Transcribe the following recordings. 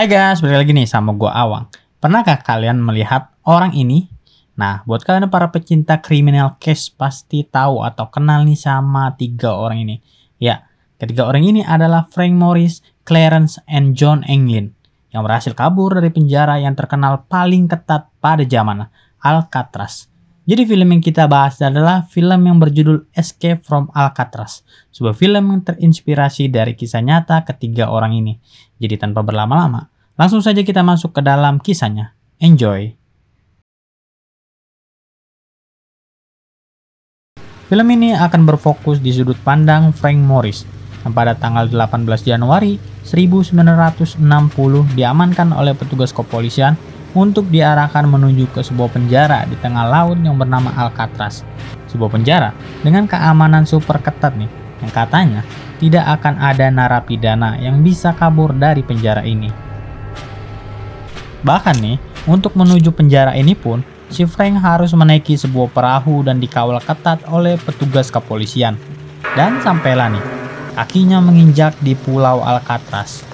Hai guys, balik lagi nih sama gua Awang. Pernahkah kalian melihat orang ini? Nah, buat kalian para pecinta criminal case pasti tahu atau kenal nih sama tiga orang ini. Ya, ketiga orang ini adalah Frank Morris, Clarence, and John Englin yang berhasil kabur dari penjara yang terkenal paling ketat pada zaman Alcatraz. Jadi film yang kita bahas adalah film yang berjudul Escape from Alcatraz, sebuah film yang terinspirasi dari kisah nyata ketiga orang ini. Jadi tanpa berlama-lama, langsung saja kita masuk ke dalam kisahnya. Enjoy! Film ini akan berfokus di sudut pandang Frank Morris, yang pada tanggal 18 Januari 1960 diamankan oleh petugas kepolisian untuk diarahkan menuju ke sebuah penjara di tengah laut yang bernama Alcatraz. Sebuah penjara dengan keamanan super ketat nih, yang katanya tidak akan ada narapidana yang bisa kabur dari penjara ini. Bahkan nih, untuk menuju penjara ini pun, si Frank harus menaiki sebuah perahu dan dikawal ketat oleh petugas kepolisian. Dan sampailah nih, kakinya menginjak di pulau Alcatraz.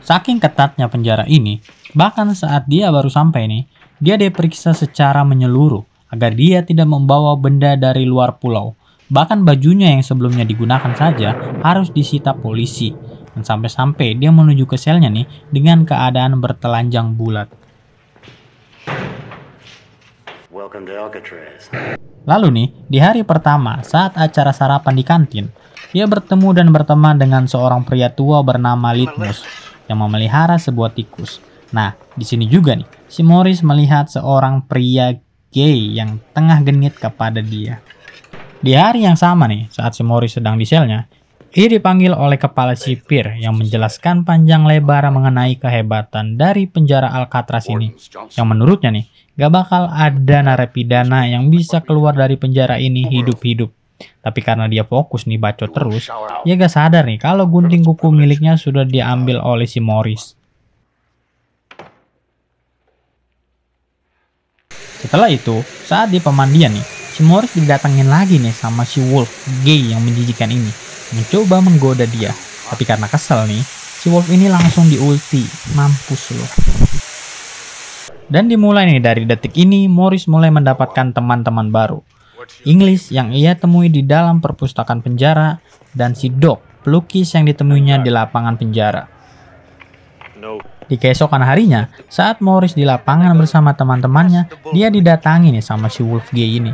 Saking ketatnya penjara ini, bahkan saat dia baru sampai nih, dia diperiksa secara menyeluruh agar dia tidak membawa benda dari luar pulau. Bahkan bajunya yang sebelumnya digunakan saja harus disita polisi. Dan sampai-sampai dia menuju ke selnya nih dengan keadaan bertelanjang bulat. Lalu nih, di hari pertama saat acara sarapan di kantin, dia bertemu dan berteman dengan seorang pria tua bernama Litmus yang memelihara sebuah tikus. Nah, di sini juga nih, si Morris melihat seorang pria gay yang tengah genit kepada dia. Di hari yang sama nih, saat si Morris sedang di selnya, ia dipanggil oleh kepala sipir yang menjelaskan panjang lebar mengenai kehebatan dari penjara Alcatraz ini. Yang menurutnya nih, gak bakal ada narapidana yang bisa keluar dari penjara ini hidup-hidup. Tapi karena dia fokus nih bacot terus, dia gak sadar nih kalau gunting kuku miliknya sudah diambil oleh si Morris. Setelah itu, saat di pemandian nih, si Morris didatengin lagi nih sama si Wolf gay yang menjijikan ini, mencoba menggoda dia. Tapi karena kesel nih, si Wolf ini langsung diulti, mampus loh. Dan dimulai nih dari detik ini, Morris mulai mendapatkan teman-teman baru. English yang ia temui di dalam perpustakaan penjara, dan si Doc, pelukis yang ditemuinya di lapangan penjara. Di keesokan harinya, saat Morris di lapangan bersama teman-temannya, dia didatangi nih sama si Wolf gay ini.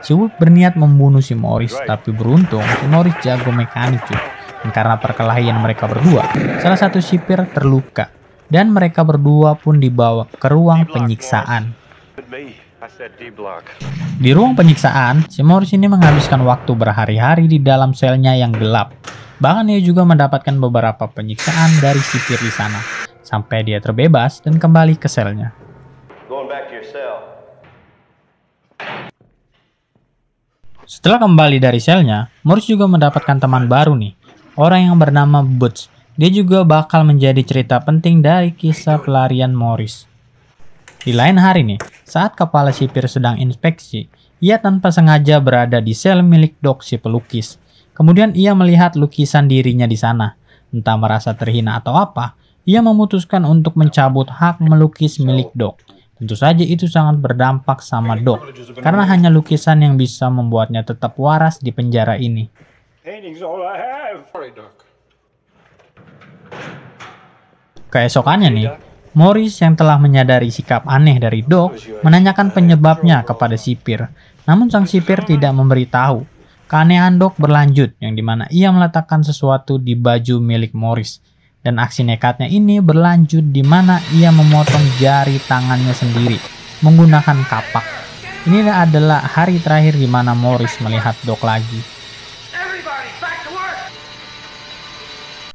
Si Wolf berniat membunuh si Morris, tapi beruntung si Morris jago mekanik cuy. Dan karena perkelahian mereka berdua, salah satu sipir terluka, dan mereka berdua pun dibawa ke ruang penyiksaan. Di ruang penyiksaan, si Morris ini menghabiskan waktu berhari-hari di dalam selnya yang gelap. Bahkan ia juga mendapatkan beberapa penyiksaan dari sipir di sana, sampai dia terbebas dan kembali ke selnya. Setelah kembali dari selnya, Morris juga mendapatkan teman baru nih, orang yang bernama Butch. Dia juga bakal menjadi cerita penting dari kisah pelarian Morris. Di lain hari nih, saat kepala sipir sedang inspeksi, ia tanpa sengaja berada di sel milik Doc si pelukis. Kemudian ia melihat lukisan dirinya di sana. Entah merasa terhina atau apa, ia memutuskan untuk mencabut hak melukis milik Doc. Tentu saja itu sangat berdampak sama Doc, karena hanya lukisan yang bisa membuatnya tetap waras di penjara ini. Keesokannya nih, Morris yang telah menyadari sikap aneh dari Doc menanyakan penyebabnya kepada sipir. Namun sang sipir tidak memberitahu. Keanehan Doc berlanjut, yang dimana ia meletakkan sesuatu di baju milik Morris. Dan aksi nekatnya ini berlanjut di mana ia memotong jari tangannya sendiri menggunakan kapak. Ini adalah hari terakhir di mana Morris melihat Doc lagi.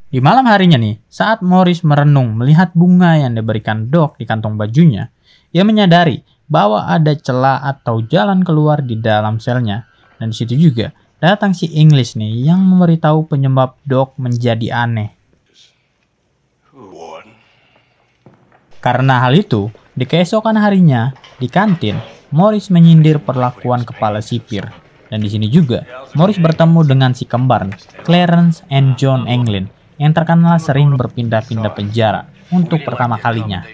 Di malam harinya nih, saat Morris merenung melihat bunga yang diberikan Doc di kantong bajunya, ia menyadari bahwa ada celah atau jalan keluar di dalam selnya. Dan di situ juga datang si English nih yang memberitahu penyebab Doc menjadi aneh. Karena hal itu, di keesokan harinya di kantin, Morris menyindir perlakuan kepala sipir. Dan di sini juga Morris bertemu dengan si kembar Clarence and John Englin yang terkenal sering berpindah-pindah penjara. untuk pertama kalinya.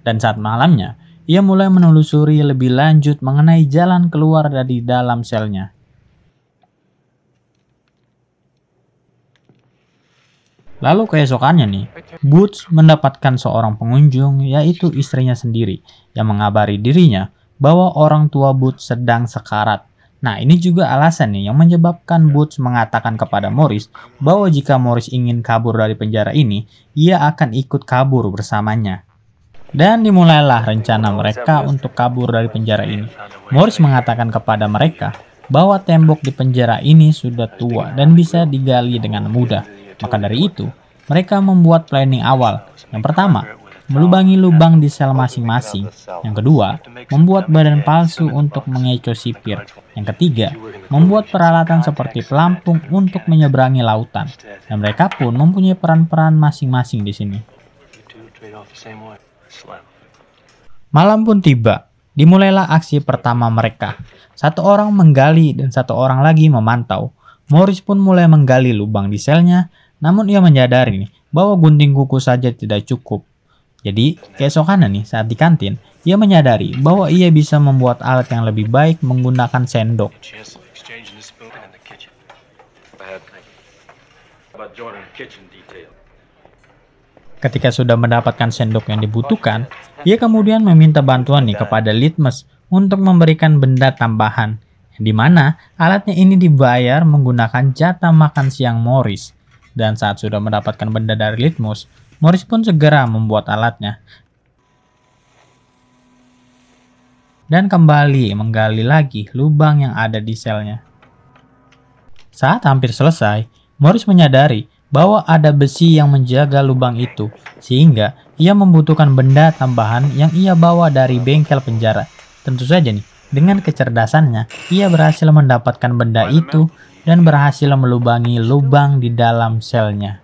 Dan saat malamnya, ia mulai menelusuri lebih lanjut mengenai jalan keluar dari dalam selnya. Lalu keesokannya nih, Butch mendapatkan seorang pengunjung, yaitu istrinya sendiri, yang mengabari dirinya bahwa orang tua Butch sedang sekarat. Nah, ini juga alasan nih yang menyebabkan Butch mengatakan kepada Morris bahwa jika Morris ingin kabur dari penjara ini, ia akan ikut kabur bersamanya. Dan dimulailah rencana mereka untuk kabur dari penjara ini. Morris mengatakan kepada mereka bahwa tembok di penjara ini sudah tua dan bisa digali dengan mudah. Maka dari itu, mereka membuat planning awal. Yang pertama, melubangi lubang di sel masing-masing. Yang kedua, membuat badan palsu untuk mengecoh sipir. Yang ketiga, membuat peralatan seperti pelampung untuk menyeberangi lautan. Dan mereka pun mempunyai peran-peran masing-masing di sini. Malam pun tiba. Dimulailah aksi pertama mereka. Satu orang menggali dan satu orang lagi memantau. Morris pun mulai menggali lubang di selnya, namun ia menyadari nih, bahwa gunting kuku saja tidak cukup. Jadi, keesokannya nih saat di kantin, ia menyadari bahwa ia bisa membuat alat yang lebih baik menggunakan sendok. Ketika sudah mendapatkan sendok yang dibutuhkan, ia kemudian meminta bantuan nih kepada Litmus untuk memberikan benda tambahan, di mana alatnya ini dibayar menggunakan jatah makan siang Morris. Dan saat sudah mendapatkan benda dari Litmus, Morris pun segera membuat alatnya. Dan kembali menggali lagi lubang yang ada di selnya. Saat hampir selesai, Morris menyadari bahwa ada besi yang menjaga lubang itu, sehingga ia membutuhkan benda tambahan yang ia bawa dari bengkel penjara. Tentu saja nih, dengan kecerdasannya, ia berhasil mendapatkan benda itu dan berhasil melubangi lubang di dalam selnya.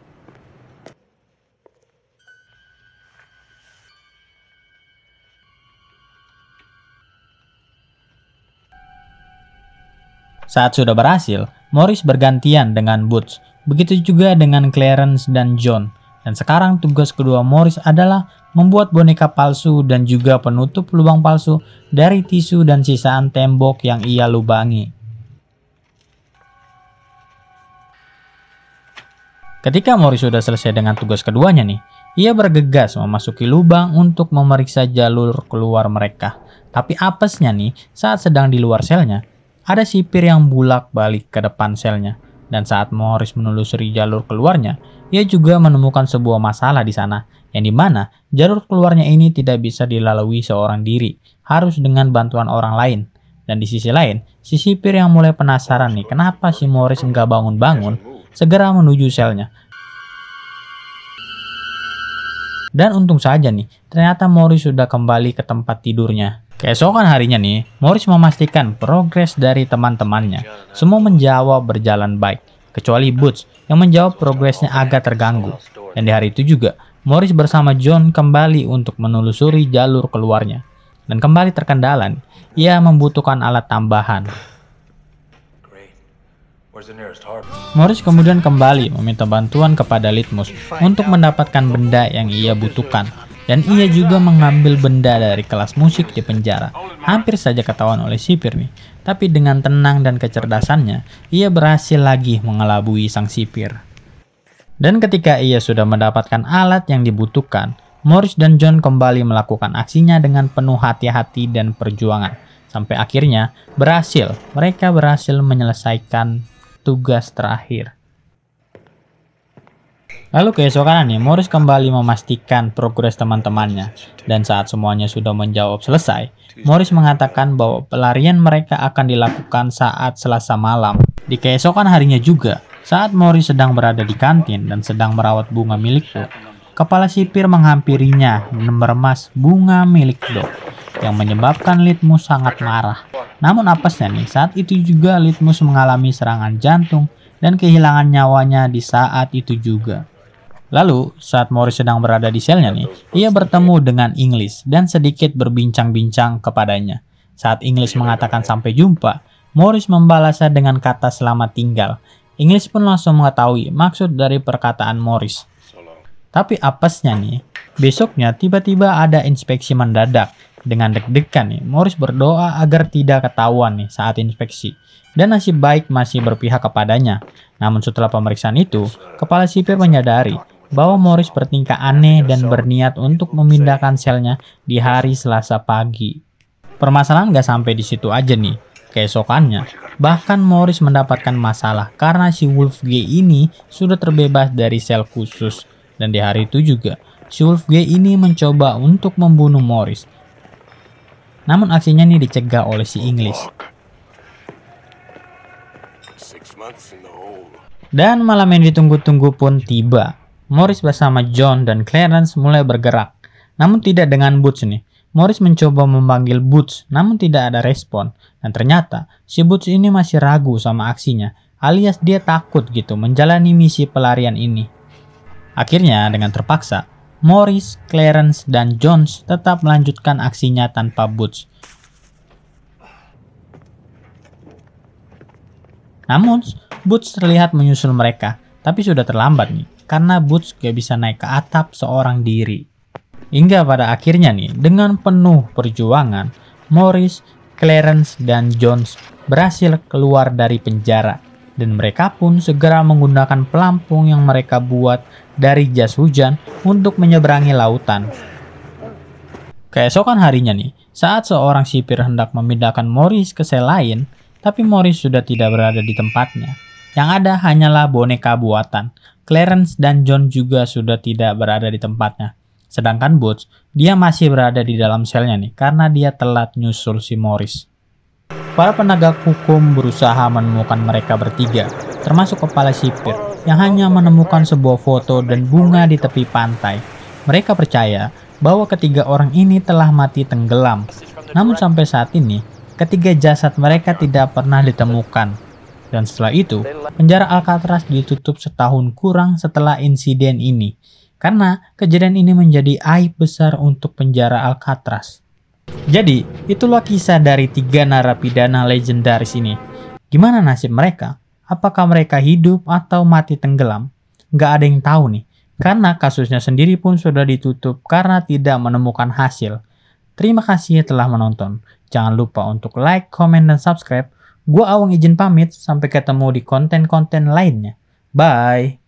Saat sudah berhasil, Morris bergantian dengan Butch, begitu juga dengan Clarence dan John. Dan sekarang tugas kedua Morris adalah membuat boneka palsu dan juga penutup lubang palsu dari tisu dan sisaan tembok yang ia lubangi. Ketika Morris sudah selesai dengan tugas keduanya nih, ia bergegas memasuki lubang untuk memeriksa jalur keluar mereka. Tapi apesnya nih, saat sedang di luar selnya, ada sipir yang bulak-balik ke depan selnya. Dan saat Morris menelusuri jalur keluarnya, ia juga menemukan sebuah masalah di sana, yang dimana jalur keluarnya ini tidak bisa dilalui seorang diri, harus dengan bantuan orang lain. Dan di sisi lain, si sipir yang mulai penasaran nih, kenapa si Morris nggak bangun-bangun, segera menuju selnya. Dan untung saja nih, ternyata Morris sudah kembali ke tempat tidurnya. Keesokan harinya nih, Morris memastikan progres dari teman-temannya. Semua menjawab berjalan baik, kecuali Butch yang menjawab progresnya agak terganggu. Dan di hari itu juga, Morris bersama John kembali untuk menelusuri jalur keluarnya. Dan kembali terkendala, ia membutuhkan alat tambahan. Morris kemudian kembali meminta bantuan kepada Litmus untuk mendapatkan benda yang ia butuhkan. Dan ia juga mengambil benda dari kelas musik di penjara. Hampir saja ketahuan oleh sipir nih. Tapi dengan tenang dan kecerdasannya, ia berhasil lagi mengelabui sang sipir. Dan ketika ia sudah mendapatkan alat yang dibutuhkan, Morris dan John kembali melakukan aksinya dengan penuh hati-hati dan perjuangan. Sampai akhirnya mereka berhasil menyelesaikan tugas terakhir. Lalu keesokan nih, Morris kembali memastikan progres teman-temannya. Dan saat semuanya sudah menjawab selesai, Morris mengatakan bahwa pelarian mereka akan dilakukan saat Selasa malam. Di keesokan harinya juga, saat Morris sedang berada di kantin dan sedang merawat bunga milik Doc, kepala sipir menghampirinya dan meremas bunga milik Doc, yang menyebabkan Litmus sangat marah. Namun apesnya nih, saat itu juga Litmus mengalami serangan jantung dan kehilangan nyawanya di saat itu juga. Lalu, saat Morris sedang berada di selnya nih, ia bertemu dengan English dan sedikit berbincang-bincang kepadanya. Saat English mengatakan sampai jumpa, Morris membalasnya dengan kata selamat tinggal. English pun langsung mengetahui maksud dari perkataan Morris. Tapi apesnya nih, besoknya tiba-tiba ada inspeksi mendadak. Dengan deg-degan nih, Morris berdoa agar tidak ketahuan nih saat inspeksi. Dan nasib baik masih berpihak kepadanya. Namun setelah pemeriksaan itu, kepala sipir menyadari bahwa Morris bertingkah aneh dan berniat untuk memindahkan selnya di hari Selasa pagi. Permasalahan nggak sampai di situ aja nih. Keesokannya, bahkan Morris mendapatkan masalah karena si Wolfgang ini sudah terbebas dari sel khusus. Dan di hari itu juga, si Wolfgang ini mencoba untuk membunuh Morris. Namun aksinya nih dicegah oleh si English. Dan malam yang ditunggu-tunggu pun tiba. Morris bersama John dan Clarence mulai bergerak. Namun tidak dengan Butch nih. Morris mencoba memanggil Butch, namun tidak ada respon. Dan ternyata, si Butch ini masih ragu sama aksinya, alias dia takut gitu menjalani misi pelarian ini. Akhirnya, dengan terpaksa, Morris, Clarence, dan Jones tetap melanjutkan aksinya tanpa Butch. Namun, Butch terlihat menyusul mereka, tapi sudah terlambat nih, karena Butch gak bisa naik ke atap seorang diri. Hingga pada akhirnya nih, dengan penuh perjuangan, Morris, Clarence, dan Jones berhasil keluar dari penjara. Dan mereka pun segera menggunakan pelampung yang mereka buat dari jas hujan untuk menyeberangi lautan. Keesokan harinya nih, saat seorang sipir hendak memindahkan Morris ke sel lain, tapi Morris sudah tidak berada di tempatnya. Yang ada hanyalah boneka buatan. Clarence dan John juga sudah tidak berada di tempatnya. Sedangkan Butch, dia masih berada di dalam selnya nih, karena dia telat nyusul si Morris. Para penegak hukum berusaha menemukan mereka bertiga, termasuk kepala sipir, yang hanya menemukan sebuah foto dan bunga di tepi pantai. Mereka percaya bahwa ketiga orang ini telah mati tenggelam. Namun sampai saat ini, ketiga jasad mereka tidak pernah ditemukan. Dan setelah itu, penjara Alcatraz ditutup setahun kurang setelah insiden ini. Karena kejadian ini menjadi aib besar untuk penjara Alcatraz. Jadi, itulah kisah dari 3 narapidana legendaris ini. Gimana nasib mereka? Apakah mereka hidup atau mati tenggelam? Nggak ada yang tahu nih. Karena kasusnya sendiri pun sudah ditutup karena tidak menemukan hasil. Terima kasih telah menonton. Jangan lupa untuk like, komen, dan subscribe. Gua Awang izin pamit, sampai ketemu di konten-konten lainnya. Bye!